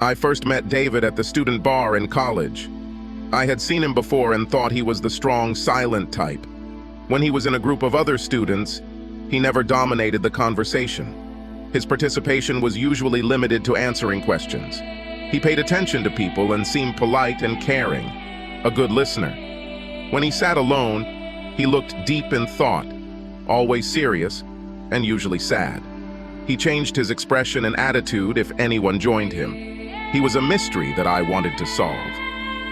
I first met David at the student bar in college. I had seen him before and thought he was the strong, silent type. When he was in a group of other students, he never dominated the conversation. His participation was usually limited to answering questions. He paid attention to people and seemed polite and caring, a good listener. When he sat alone, he looked deep in thought, always serious, and usually sad. He changed his expression and attitude if anyone joined him. He was a mystery that I wanted to solve.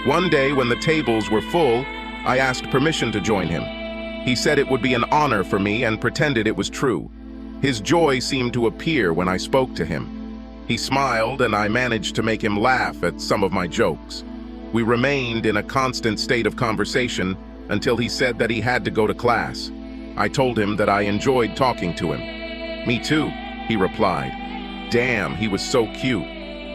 One day when the tables were full, I asked permission to join him. He said it would be an honor for me and pretended it was true. His joy seemed to appear when I spoke to him. He smiled and I managed to make him laugh at some of my jokes. We remained in a constant state of conversation until he said that he had to go to class. I told him that I enjoyed talking to him. "Me too," he replied. Damn, he was so cute.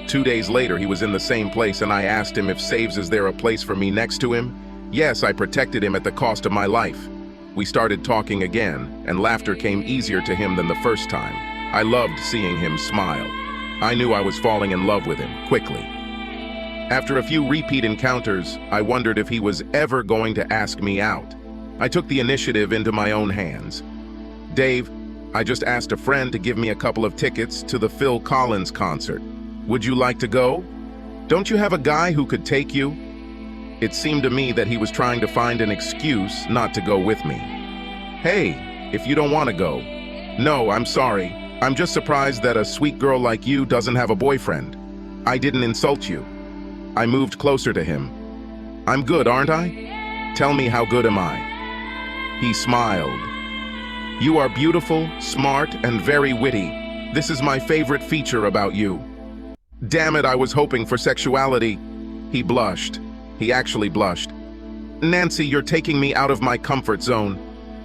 2 days later, he was in the same place and I asked him if saves is there a place for me next to him? Yes, I protected him at the cost of my life. We started talking again, and laughter came easier to him than the first time. I loved seeing him smile. I knew I was falling in love with him, quickly. After a few repeat encounters, I wondered if he was ever going to ask me out. I took the initiative into my own hands. "Dave, I just asked a friend to give me a couple of tickets to the Phil Collins concert. Would you like to go? Don't you have a guy who could take you?" It seemed to me that he was trying to find an excuse not to go with me. "Hey, if you don't want to go." "No, I'm sorry. I'm just surprised that a sweet girl like you doesn't have a boyfriend. I didn't insult you." I moved closer to him. "I'm good, aren't I? Tell me, how good am I?" He smiled. "You are beautiful, smart, and very witty. This is my favorite feature about you." Damn it, I was hoping for sexuality. He blushed. He actually blushed. "Nancy, you're taking me out of my comfort zone.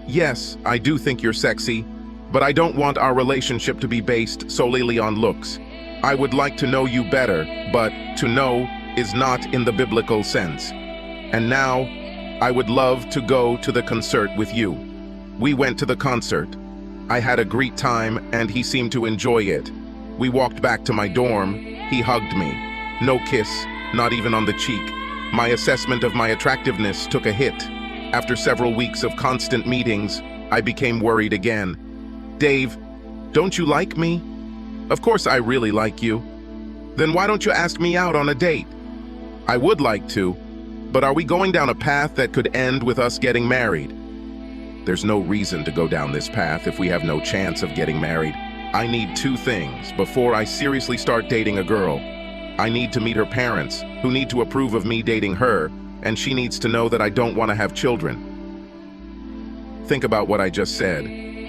Yes, I do think you're sexy, but I don't want our relationship to be based solely on looks. I would like to know you better, but to know is not in the biblical sense. And now, I would love to go to the concert with you." We went to the concert. I had a great time and he seemed to enjoy it. We walked back to my dorm. He hugged me. No kiss, not even on the cheek. My assessment of my attractiveness took a hit. After several weeks of constant meetings, I became worried again. "Dave, don't you like me?" "Of course I really like you." "Then why don't you ask me out on a date?" "I would like to, but are we going down a path that could end with us getting married?" "There's no reason to go down this path if we have no chance of getting married. I need 2 things before I seriously start dating a girl. I need to meet her parents, who need to approve of me dating her, and she needs to know that I don't want to have children." Think about what I just said.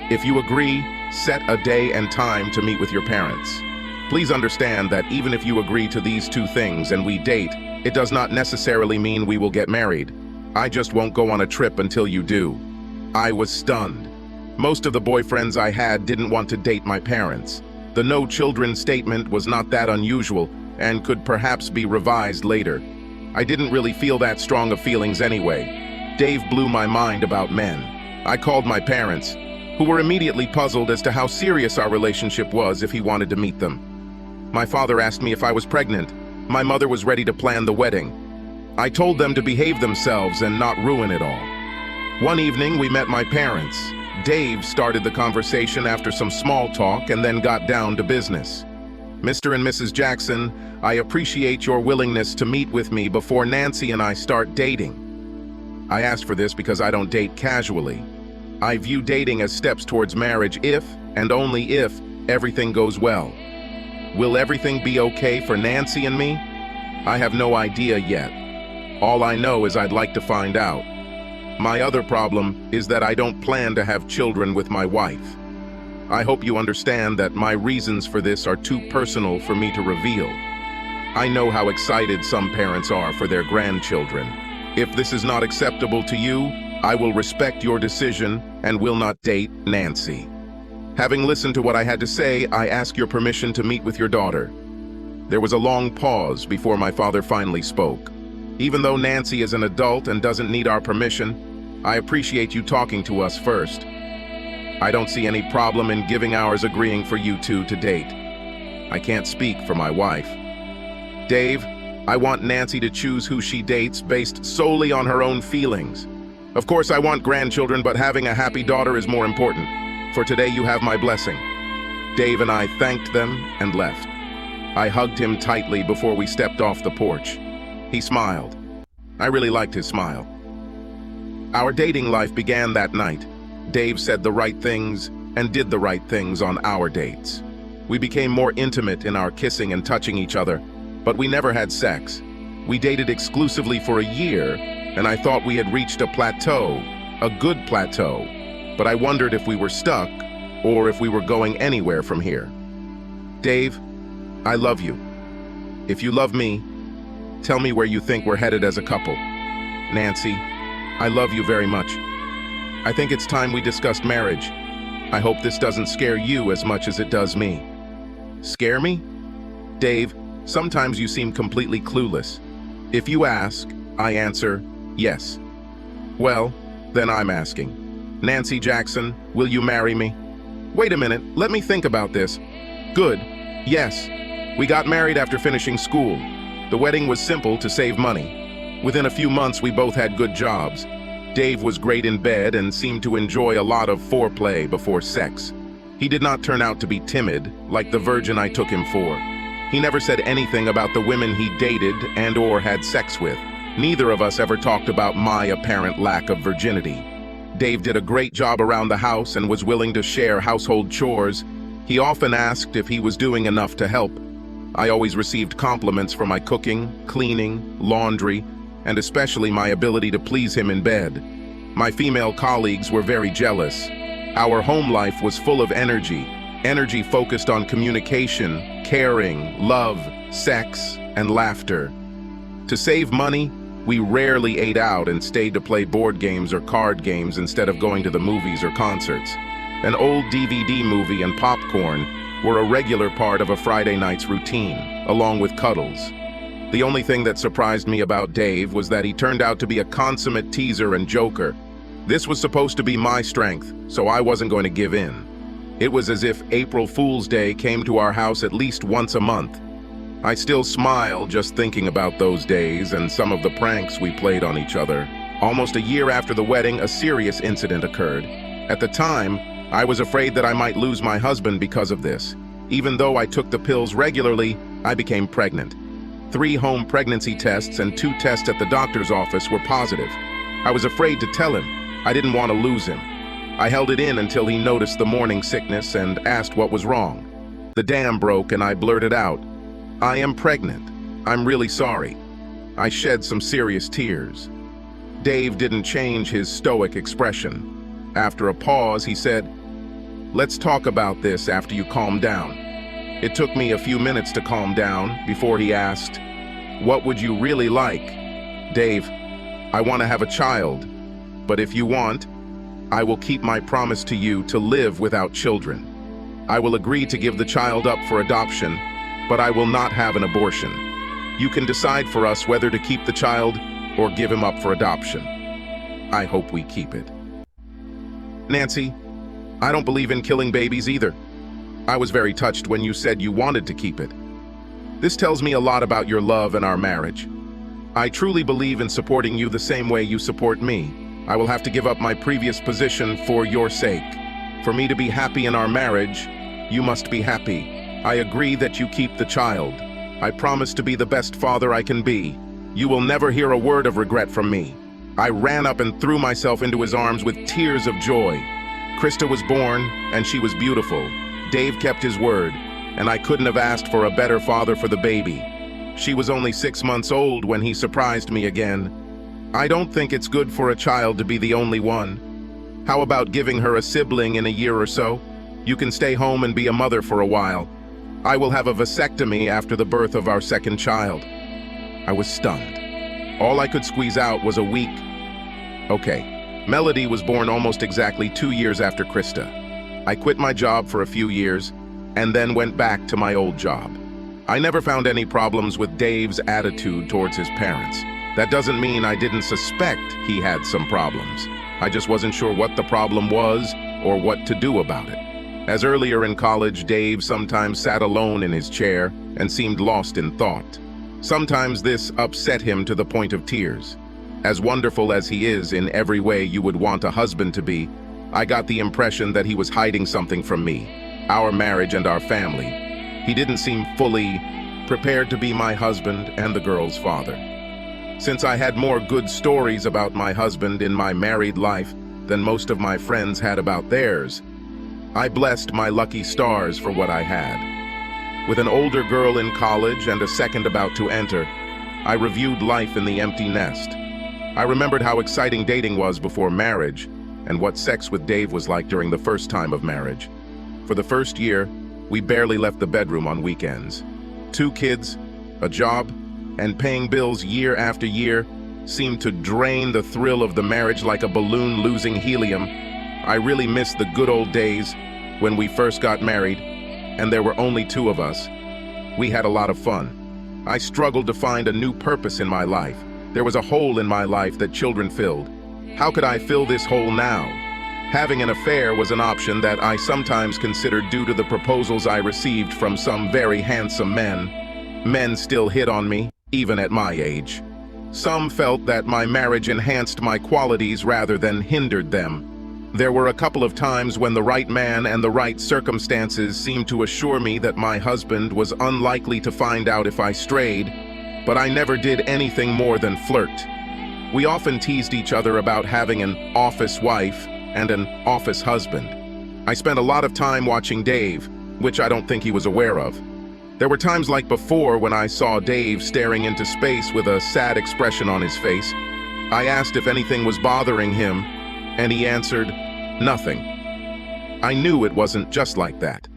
If you agree, set a day and time to meet with your parents. Please understand that even if you agree to these 2 things and we date, it does not necessarily mean we will get married. I just won't go on a trip until you do. I was stunned. Most of the boyfriends I had didn't want to date my parents. The no children statement was not that unusual and could perhaps be revised later. I didn't really feel that strong of feelings anyway. Dave blew my mind about men. I called my parents, who were immediately puzzled as to how serious our relationship was if he wanted to meet them. My father asked me if I was pregnant. My mother was ready to plan the wedding. I told them to behave themselves and not ruin it all. One evening, we met my parents. Dave started the conversation after some small talk and then got down to business. "Mr. and Mrs. Jackson, I appreciate your willingness to meet with me before Nancy and I start dating." I asked for this because I don't date casually. I view dating as steps towards marriage if, and only if, everything goes well. Will everything be okay for Nancy and me? I have no idea yet. All I know is I'd like to find out. My other problem is that I don't plan to have children with my wife. I hope you understand that my reasons for this are too personal for me to reveal. I know how excited some parents are for their grandchildren. If this is not acceptable to you, I will respect your decision and will not date Nancy. Having listened to what I had to say, I ask your permission to meet with your daughter. There was a long pause before my father finally spoke. "Even though Nancy is an adult and doesn't need our permission, I appreciate you talking to us first. I don't see any problem in giving ours agreeing for you two to date. I can't speak for my wife." Dave, I want Nancy to choose who she dates based solely on her own feelings. Of course, I want grandchildren, but having a happy daughter is more important. For today, you have my blessing." Dave and I thanked them and left. I hugged him tightly before we stepped off the porch. He smiled. I really liked his smile. Our dating life began that night. Dave said the right things and did the right things on our dates. We became more intimate in our kissing and touching each other, but we never had sex. We dated exclusively for a year, and I thought we had reached a plateau, a good plateau, but I wondered if we were stuck or if we were going anywhere from here. Dave, I love you. If you love me, tell me where you think we're headed as a couple. Nancy, I love you very much. I think it's time we discussed marriage. I hope this doesn't scare you as much as it does me. Scare me? Dave, sometimes you seem completely clueless. If you ask, I answer, yes. Well, then I'm asking. Nancy Jackson, will you marry me? Wait a minute, let me think about this. Good, yes. We got married after finishing school. The wedding was simple to save money. Within a few months, we both had good jobs. Dave was great in bed and seemed to enjoy a lot of foreplay before sex. He did not turn out to be timid, like the virgin I took him for. He never said anything about the women he dated and/or had sex with. Neither of us ever talked about my apparent lack of virginity. Dave did a great job around the house and was willing to share household chores. He often asked if he was doing enough to help. I always received compliments for my cooking, cleaning, laundry, and especially my ability to please him in bed. My female colleagues were very jealous. Our home life was full of energy focused on communication, caring, love, sex, and laughter. To save money, we rarely ate out and stayed to play board games or card games instead of going to the movies or concerts. An old DVD movie and popcorn were a regular part of a Friday night's routine, along with cuddles. The only thing that surprised me about Dave was that he turned out to be a consummate teaser and joker. This was supposed to be my strength, so I wasn't going to give in. It was as if April Fool's Day came to our house at least once a month. I still smile just thinking about those days and some of the pranks we played on each other. Almost a year after the wedding, a serious incident occurred. At the time, I was afraid that I might lose my husband because of this. Even though I took the pills regularly, I became pregnant. 3 home pregnancy tests and 2 tests at the doctor's office were positive. I was afraid to tell him. I didn't want to lose him. I held it in until he noticed the morning sickness and asked what was wrong. The dam broke and I blurted out, "I am pregnant. I'm really sorry." I shed some serious tears. Dave didn't change his stoic expression. After a pause, he said, "Let's talk about this after you calm down." It took me a few minutes to calm down before he asked, "What would you really like?" "Dave, I want to have a child, but if you want, I will keep my promise to you to live without children. I will agree to give the child up for adoption, but I will not have an abortion. You can decide for us whether to keep the child or give him up for adoption. I hope we keep it." Nancy, I don't believe in killing babies either. I was very touched when you said you wanted to keep it. This tells me a lot about your love and our marriage. I truly believe in supporting you the same way you support me. I will have to give up my previous position for your sake. For me to be happy in our marriage, you must be happy. I agree that you keep the child. I promise to be the best father I can be. You will never hear a word of regret from me. I ran up and threw myself into his arms with tears of joy. Krista was born, and she was beautiful. Dave kept his word, and I couldn't have asked for a better father for the baby. She was only 6 months old when he surprised me again. I don't think it's good for a child to be the only one. How about giving her a sibling in a year or so? You can stay home and be a mother for a while. I will have a vasectomy after the birth of our second child. I was stunned. All I could squeeze out was a week. Okay, Melody was born almost exactly 2 years after Krista. I quit my job for a few years and then went back to my old job. I never found any problems with Dave's attitude towards his parents. That doesn't mean I didn't suspect he had some problems. I just wasn't sure what the problem was or what to do about it. As earlier in college, Dave sometimes sat alone in his chair and seemed lost in thought. Sometimes this upset him to the point of tears. As wonderful as he is in every way you would want a husband to be, I got the impression that he was hiding something from me, our marriage and our family. He didn't seem fully prepared to be my husband and the girl's father. Since I had more good stories about my husband in my married life than most of my friends had about theirs, I blessed my lucky stars for what I had. With an older girl in college and a second about to enter, I reviewed life in the empty nest. I remembered how exciting dating was before marriage and what sex with Dave was like during the first time of marriage. For the first year, we barely left the bedroom on weekends. 2 kids, a job, and paying bills year after year seemed to drain the thrill of the marriage like a balloon losing helium. I really missed the good old days when we first got married, and there were only 2 of us. We had a lot of fun. I struggled to find a new purpose in my life. There was a hole in my life that children filled. How could I fill this hole now? Having an affair was an option that I sometimes considered due to the proposals I received from some very handsome men. Men still hit on me, even at my age. Some felt that my marriage enhanced my qualities rather than hindered them. There were a couple of times when the right man and the right circumstances seemed to assure me that my husband was unlikely to find out if I strayed, but I never did anything more than flirt. We often teased each other about having an office wife and an office husband. I spent a lot of time watching Dave, which I don't think he was aware of. There were times like before when I saw Dave staring into space with a sad expression on his face. I asked if anything was bothering him, and he answered, "Nothing." I knew it wasn't just like that.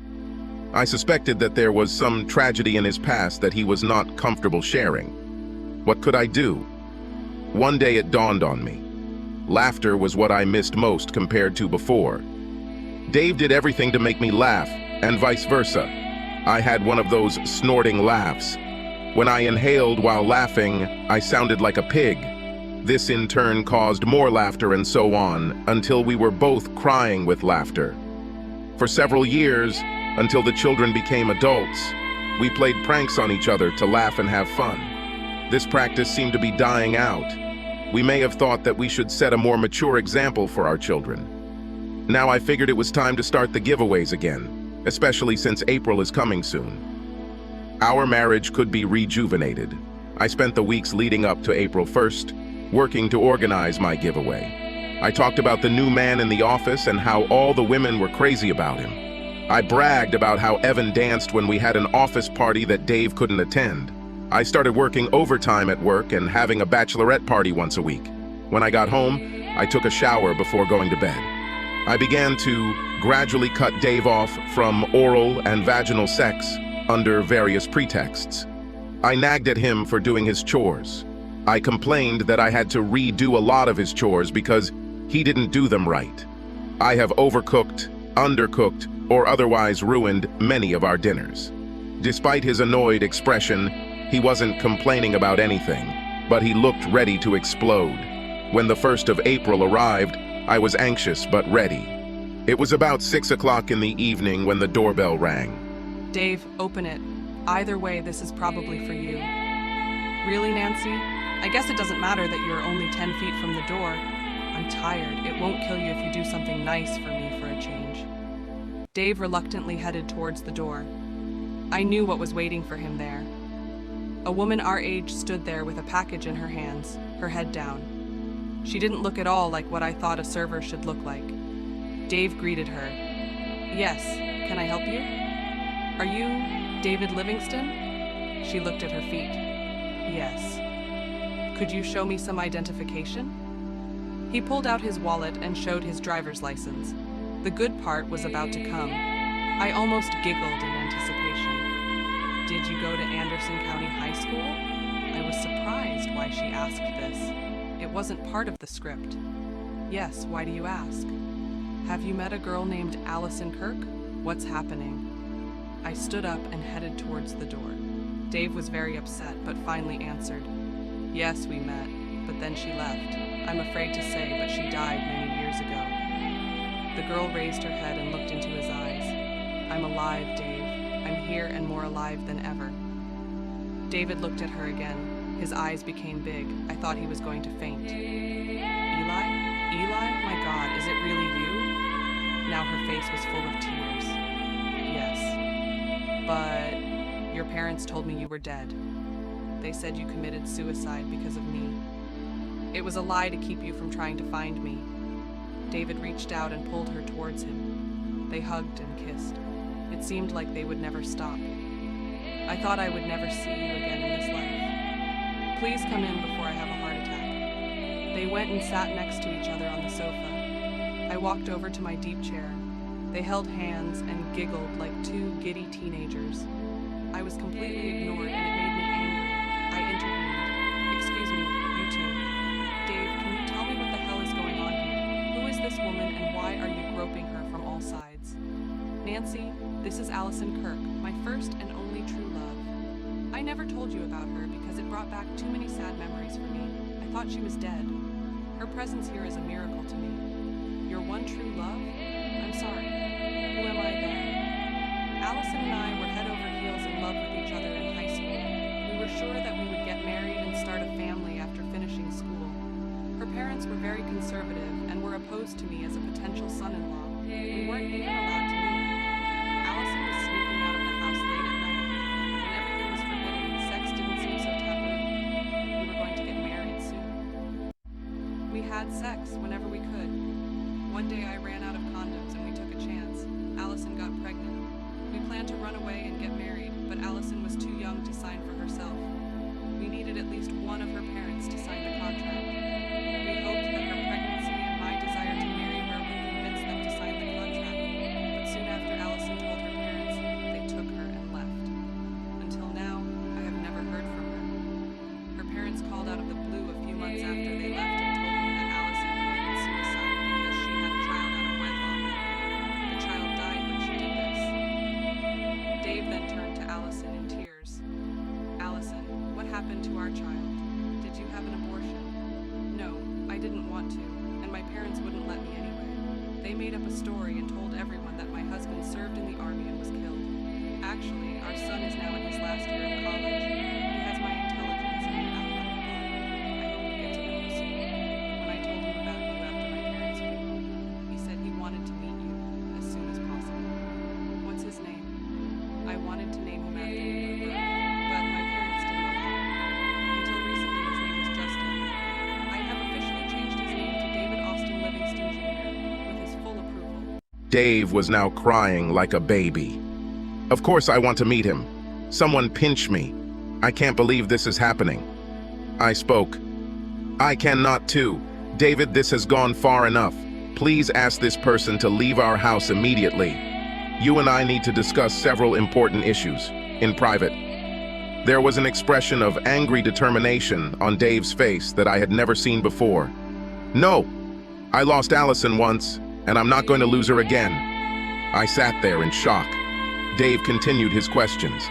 I suspected that there was some tragedy in his past that he was not comfortable sharing. What could I do? One day it dawned on me. Laughter was what I missed most compared to before. Dave did everything to make me laugh, and vice versa. I had one of those snorting laughs. When I inhaled while laughing, I sounded like a pig. This in turn caused more laughter and so on, until we were both crying with laughter. For several years, until the children became adults, we played pranks on each other to laugh and have fun. This practice seemed to be dying out. We may have thought that we should set a more mature example for our children. Now I figured it was time to start the giveaways again, especially since April is coming soon. Our marriage could be rejuvenated. I spent the weeks leading up to April 1st, working to organize my giveaway. I talked about the new man in the office and how all the women were crazy about him. I bragged about how Evan danced when we had an office party that Dave couldn't attend. I started working overtime at work and having a bachelorette party once a week. When I got home, I took a shower before going to bed. I began to gradually cut Dave off from oral and vaginal sex under various pretexts. I nagged at him for doing his chores. I complained that I had to redo a lot of his chores because he didn't do them right. I have overcooked, undercooked, or otherwise ruined many of our dinners. Despite his annoyed expression, he wasn't complaining about anything, but he looked ready to explode. When the 1st of April arrived, I was anxious but ready. It was about 6 o'clock in the evening when the doorbell rang. Dave, open it. Either way, this is probably for you. Really, Nancy? I guess it doesn't matter that you're only 10 feet from the door. I'm tired. It won't kill you if you do something nice for me for a change. Dave reluctantly headed towards the door. I knew what was waiting for him there. A woman our age stood there with a package in her hands, her head down. She didn't look at all like what I thought a server should look like. Dave greeted her. "Yes, can I help you? Are you David Livingston?" She looked at her feet. "Yes." "Could you show me some identification?" He pulled out his wallet and showed his driver's license. The good part was about to come. I almost giggled in anticipation. "Did you go to Anderson County High School?" I was surprised why she asked this. It wasn't part of the script. "Yes, why do you ask?" "Have you met a girl named Allison Kirk? What's happening?" I stood up and headed towards the door. Dave was very upset, but finally answered. "Yes, we met, but then she left. I'm afraid to say, but she died many years ago." The girl raised her head and looked into his eyes. "I'm alive, Dave. I'm here and more alive than ever." David looked at her again. His eyes became big. I thought he was going to faint. Eli? Eli? My God, is it really you? Now her face was full of tears. Yes. But your parents told me you were dead. They said you committed suicide because of me. It was a lie to keep you from trying to find me. David reached out and pulled her towards him. They hugged and kissed. It seemed like they would never stop. I thought I would never see you again in this life. Please come in before I have a heart attack. They went and sat next to each other on the sofa. I walked over to my deep chair. They held hands and giggled like two giddy teenagers. I was completely ignored and it made me angry. I intervened. Excuse me, you two. Dave, can you tell me what the hell is going on here? Who is this woman and why are you groping her from all sides? Nancy, this is Allison Kirk, my first and only true love. I never told you about her because it brought back too many sad memories for me. I thought she was dead. Her presence here is a miracle to me. Your one true love? I'm sorry. Who am I then? Allison and I were head over heels in love with each other in high school. We were sure that we would get married and start a family after finishing school. Her parents were very conservative and were opposed to me as a potential son-in-law. We weren't even allowed to meet. Allison was sneaking out of the house late at night. When everything was forbidden, sex didn't seem so taboo. We were going to get married soon. We had sex whenever we could. One day I ran out of condoms and we took a chance. Allison got pregnant. We planned to run away and get married, but Allison was too young to sign for herself. We needed at least one of her parents to sign the contract. We hoped that her pregnancy and my desire to marry her would convince them to sign the contract, but soon after Allison told her parents, they took her and left. Until now, I have never heard from her. Her parents called out of the blue a few months after they left and told me that Allison committed suicide because she had a child out of wedlock. The child died when she did this. Dave then turned to Allison in tears. Allison, what happened to our child? Did you have an abortion? No, I didn't want to, and my parents wouldn't let me anyway. They made up a story and told everyone that my husband served in the army and was killed. Actually, our son is now in his last year of college. He has my intelligence and an athletic body. I hope you get to know him soon. When I told him about you after my parents' funeral, he said he wanted to meet you as soon as possible. What's his name? I wanted to name him after you were birth, but my parents didn't allow it. Until recently, his name was Justin. I have officially changed his name to David Austin Livingston Jr. with his full approval. Dave was now crying like a baby. Of course I want to meet him. Someone pinch me. I can't believe this is happening. I spoke. I cannot too. David, this has gone far enough. Please ask this person to leave our house immediately. You and I need to discuss several important issues, in private. There was an expression of angry determination on Dave's face that I had never seen before. No, I lost Allison once, and I'm not going to lose her again. I sat there in shock. Dave continued his questions.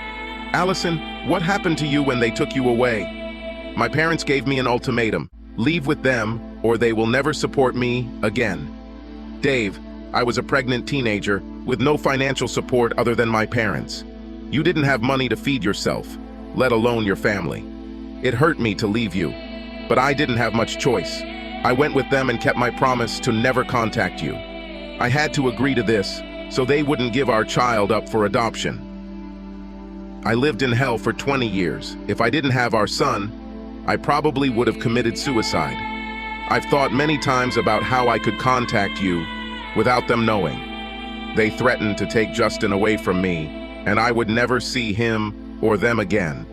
Allison, what happened to you when they took you away? My parents gave me an ultimatum. Leave with them, or they will never support me again. Dave, I was a pregnant teenager with no financial support other than my parents. You didn't have money to feed yourself, let alone your family. It hurt me to leave you, but I didn't have much choice. I went with them and kept my promise to never contact you. I had to agree to this, so they wouldn't give our child up for adoption. I lived in hell for 20 years. If I didn't have our son, I probably would have committed suicide. I've thought many times about how I could contact you without them knowing. They threatened to take Justin away from me, and I would never see him or them again.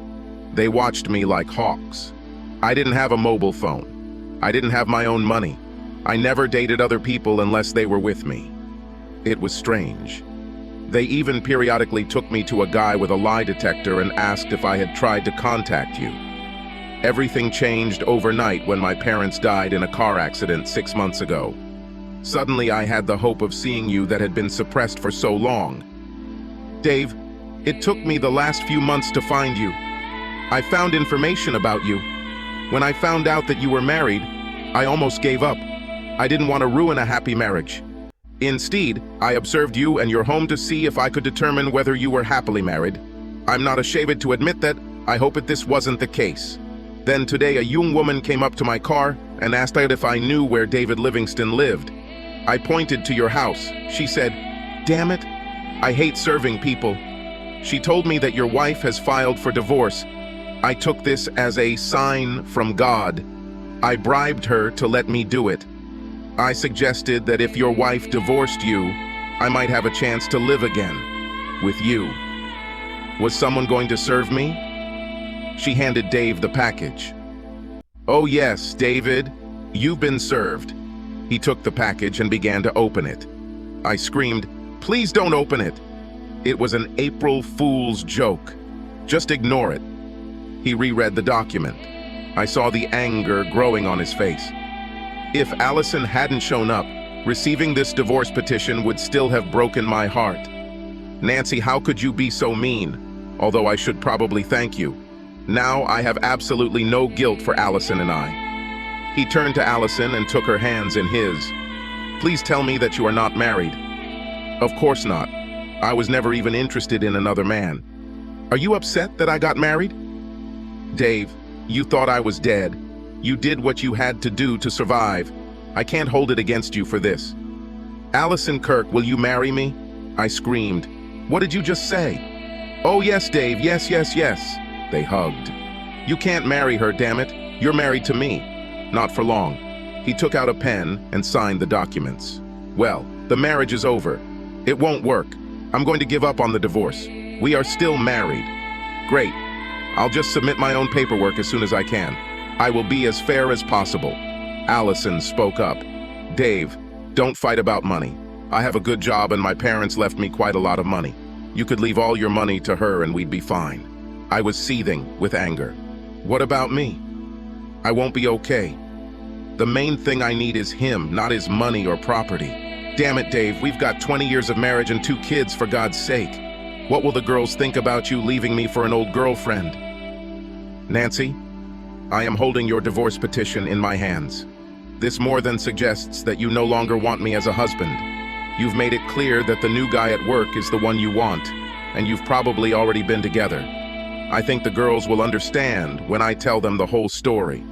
They watched me like hawks. I didn't have a mobile phone. I didn't have my own money. I never dated other people unless they were with me. It was strange. They even periodically took me to a guy with a lie detector and asked if I had tried to contact you. Everything changed overnight when my parents died in a car accident 6 months ago. Suddenly I had the hope of seeing you that had been suppressed for so long. Dave, it took me the last few months to find you. I found information about you. When I found out that you were married, I almost gave up. I didn't want to ruin a happy marriage. Instead, I observed you and your home to see if I could determine whether you were happily married. I'm not ashamed to admit that I hope this wasn't the case. Then today a young woman came up to my car and asked if I knew where David Livingston lived. I pointed to your house. She said, "Damn it, I hate serving people." She told me that your wife has filed for divorce. I took this as a sign from God. I bribed her to let me do it. I suggested that if your wife divorced you, I might have a chance to live again with you. Was someone going to serve me? She handed Dave the package. "Oh yes, David, you've been served." He took the package and began to open it. I screamed, "Please don't open it." It was an April Fool's joke. Just ignore it. He reread the document. I saw the anger growing on his face. If Allison hadn't shown up, receiving this divorce petition would still have broken my heart. Nancy, how could you be so mean? Although I should probably thank you. Now I have absolutely no guilt for Allison and I. He turned to Allison and took her hands in his. "Please tell me that you are not married." "Of course not. I was never even interested in another man." "Are you upset that I got married?" "Dave, you thought I was dead. You did what you had to do to survive. I can't hold it against you for this." "Allison Kirk, will you marry me?" I screamed. "What did you just say?" "Oh yes, Dave, yes, yes, yes." They hugged. "You can't marry her, damn it. You're married to me." "Not for long." He took out a pen and signed the documents. "Well, the marriage is over. It won't work. I'm going to give up on the divorce. We are still married." "Great. I'll just submit my own paperwork as soon as I can. I will be as fair as possible." Allison spoke up. "Dave, don't fight about money. I have a good job and my parents left me quite a lot of money. You could leave all your money to her and we'd be fine." I was seething with anger. "What about me? I won't be okay. The main thing I need is him, not his money or property." "Damn it, Dave, we've got 20 years of marriage and 2 kids, for God's sake. What will the girls think about you leaving me for an old girlfriend?" "Nancy, I am holding your divorce petition in my hands. This more than suggests that you no longer want me as a husband. You've made it clear that the new guy at work is the one you want, and you've probably already been together. I think the girls will understand when I tell them the whole story.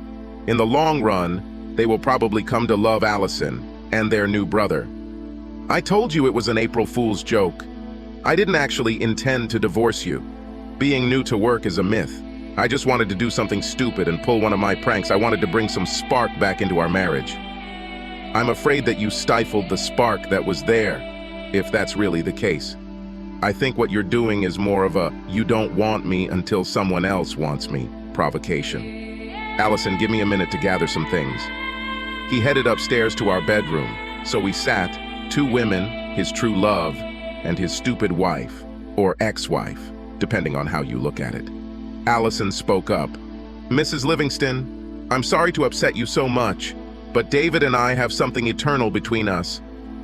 In the long run, they will probably come to love Allison and their new brother. I told you it was an April Fool's joke. I didn't actually intend to divorce you. Being new to work is a myth. I just wanted to do something stupid and pull one of my pranks. I wanted to bring some spark back into our marriage. I'm afraid that you stifled the spark that was there, if that's really the case. I think what you're doing is more of a "you don't want me until someone else wants me" provocation. "Allison, give me a minute to gather some things." He headed upstairs to our bedroom, so we sat, 2 women, his true love, and his stupid wife, or ex-wife, depending on how you look at it. Allison spoke up. "Mrs. Livingston, I'm sorry to upset you so much, but David and I have something eternal between us.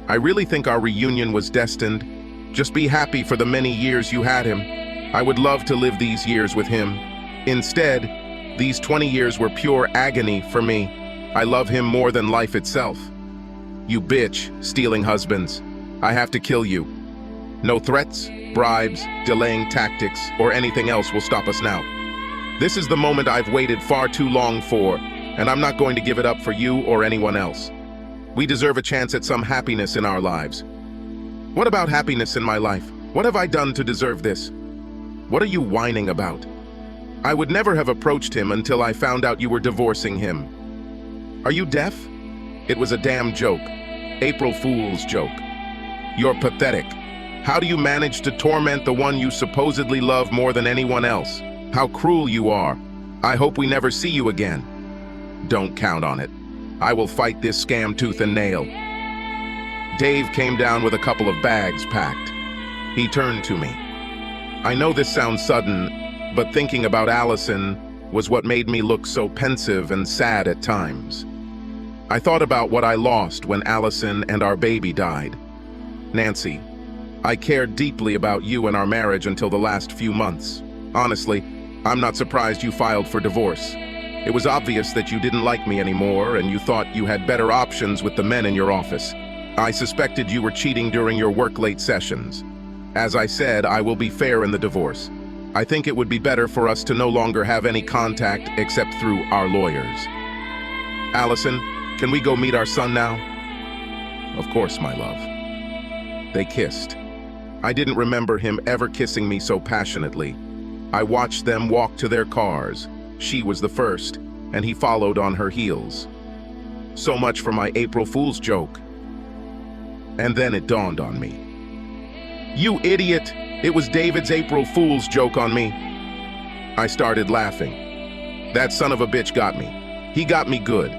I really think our reunion was destined. Just be happy for the many years you had him. I would love to live these years with him. Instead, these 20 years were pure agony for me. I love him more than life itself." "You bitch, stealing husbands. I have to kill you. No threats, bribes, delaying tactics, or anything else will stop us now. This is the moment I've waited far too long for, and I'm not going to give it up for you or anyone else. We deserve a chance at some happiness in our lives." "What about happiness in my life? What have I done to deserve this? What are you whining about? I would never have approached him until I found out you were divorcing him. Are you deaf? It was a damn joke. April Fool's joke. You're pathetic. How do you manage to torment the one you supposedly love more than anyone else? How cruel you are. I hope we never see you again." "Don't count on it. I will fight this scam tooth and nail." Dave came down with a couple of bags packed. He turned to me. "I know this sounds sudden, but thinking about Allison was what made me look so pensive and sad at times. I thought about what I lost when Allison and our baby died. Nancy, I cared deeply about you and our marriage until the last few months. Honestly, I'm not surprised you filed for divorce. It was obvious that you didn't like me anymore and you thought you had better options with the men in your office. I suspected you were cheating during your work late sessions. As I said, I will be fair in the divorce. I think it would be better for us to no longer have any contact except through our lawyers. Allison, can we go meet our son now? Of course, my love. They kissed. I didn't remember him ever kissing me so passionately. I watched them walk to their cars. She was the first, and he followed on her heels. So much for my April Fool's joke. And then it dawned on me. You idiot! It was David's April Fool's joke on me. I started laughing. That son of a bitch got me. He got me good.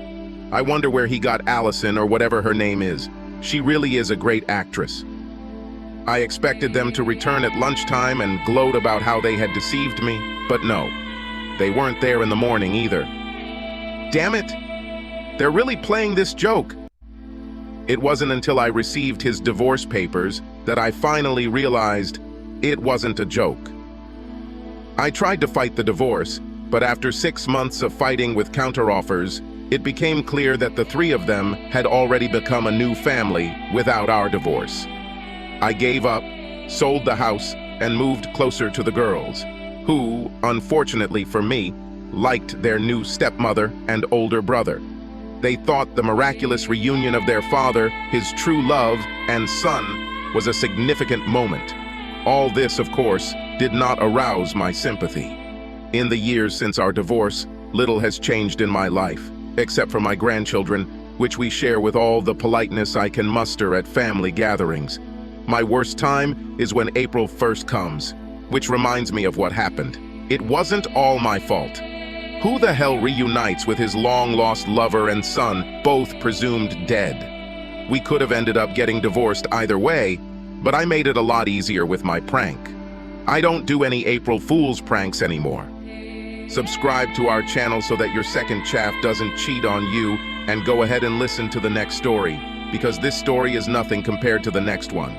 I wonder where he got Allison or whatever her name is. She really is a great actress. I expected them to return at lunchtime and gloat about how they had deceived me, but no. They weren't there in the morning either. Damn it! They're really playing this joke. It wasn't until I received his divorce papers that I finally realized it wasn't a joke. I tried to fight the divorce, but after 6 months of fighting with counteroffers, it became clear that the three of them had already become a new family without our divorce. I gave up, sold the house, and moved closer to the girls, who, unfortunately for me, liked their new stepmother and older brother. They thought the miraculous reunion of their father, his true love, and son was a significant moment. All this, of course, did not arouse my sympathy. In the years since our divorce, little has changed in my life, except for my grandchildren, which we share with all the politeness I can muster at family gatherings. My worst time is when April 1st comes, which reminds me of what happened. It wasn't all my fault. Who the hell reunites with his long-lost lover and son, both presumed dead? We could have ended up getting divorced either way, but I made it a lot easier with my prank. I don't do any April Fool's pranks anymore. Subscribe to our channel so that your second chaff doesn't cheat on you, and go ahead and listen to the next story, because this story is nothing compared to the next one.